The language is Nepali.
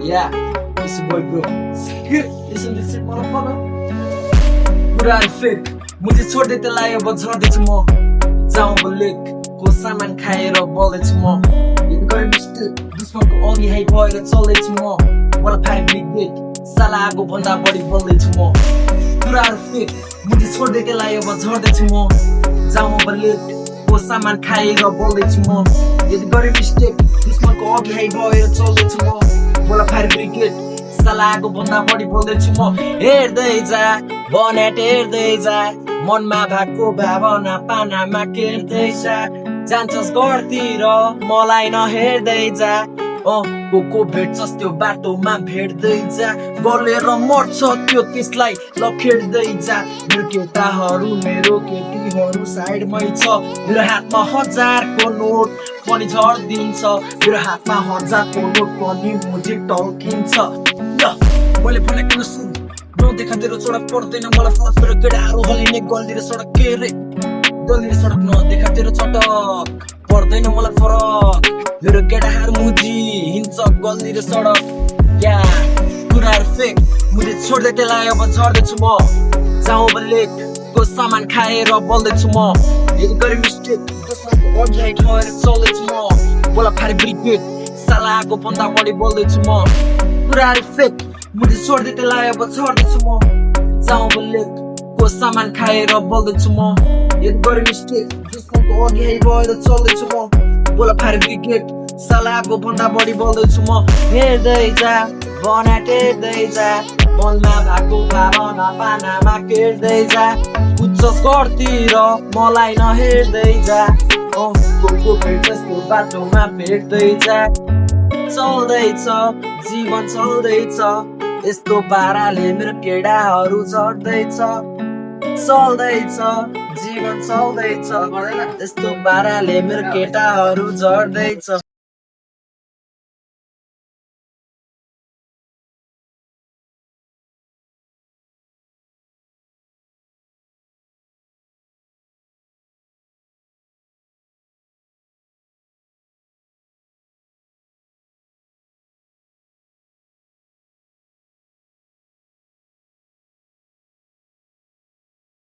Yeah, it's your boy bro. Listen this shit motherfucker. पूरा फेक मुझे छोड़ दे त्यसलाई अब झर्दैछु म जाउँ बलेक को सामान खाएर बोल्दैछु म यदि गरे मिस्टेक दुश्मनको अघि हाइ भएर चल्दैछु म मलाई फाइ ब्रिगेड साला आगो भन्दा बढी बोल्दैछु म पूरा फेक मुझे छोड़ दे त्यसलाई अब झर्दैछु म जाउँ बलेक को सामान खाएर बोल्दैछु म यदि गरे मिस्टेक दुश्मनको अघि हाइ भएर चल्दैछु म मलाई फाइ ब्रिगेड सालाको भन्दा बढी बोल्दैछु म हेर्दै जा बनेट हेर्दै जा मनमा भएको भावना पानामा केर्दै जा जान्छस् घरतिर मलाई नहेर्दै जा को भेट्छस् त्यो बाटोमा भेट्दै जा गरेर मर्छ त्यो त्यसलाई लखेड्दै जा मेरो केटाहरू मेरो केटीहरू साइडमै छ मेरो हातमा 1000 को नोट पनि झर्दिन्छ मेरो हातमा 1000 को नोट पनि मुझे टल्किन्छ मैले भनेको सुन नदेखा तेरो छोरा पर्दैन मलाई फरक मेरो केटाहरू हलिने गल्लीर सडक के रे गल्लीर सडक नदेखा तेरो चटक पर्दैन मलाई फरक मेरो केटाहरू मुजी हिँड्छ गल्लीर सडक या कुराहरू फेक मुझे छोड्दै त्यसलाई अब झर्दैछु म जाउँ बलेक को सामान खाएर बोल्दैछु म यदि गरे मिस्टेक दुश्मनको अघि हाइ भएर चल्दैछु म बोला फारी ब्रिगेड सालाको भन्दा बढी बोल्दैछु म कुराहरू फेक मुझे छोड़ दे त्यसलाई अब झर्दैछु म जाउँ बलेक को सामान खाएर बोल्दैछु म यदि गरे मिस्टेक दुश्मनको अघि हाइ भएर चल्दैछु म बोला फारी ब्रिगेड सालाको भन्दा बढी बोल्दैछु म हेर्दै जा बनाट हेर्दै जा मनमा भएको भावना पानामा केर्दै जा कुद्छस् घरतिर मलाई नहेर्दै जा को भेट्छस् त्यो बाटोमा भेट्दै जा चल्दैछ जीवन चल्दैछ यस्तो पाराले मेरो केटाहरू झर्दैछ चल्दैछ जीवन चल्दैछ यस्तो पाराले मेरो केटाहरू झर्दैछ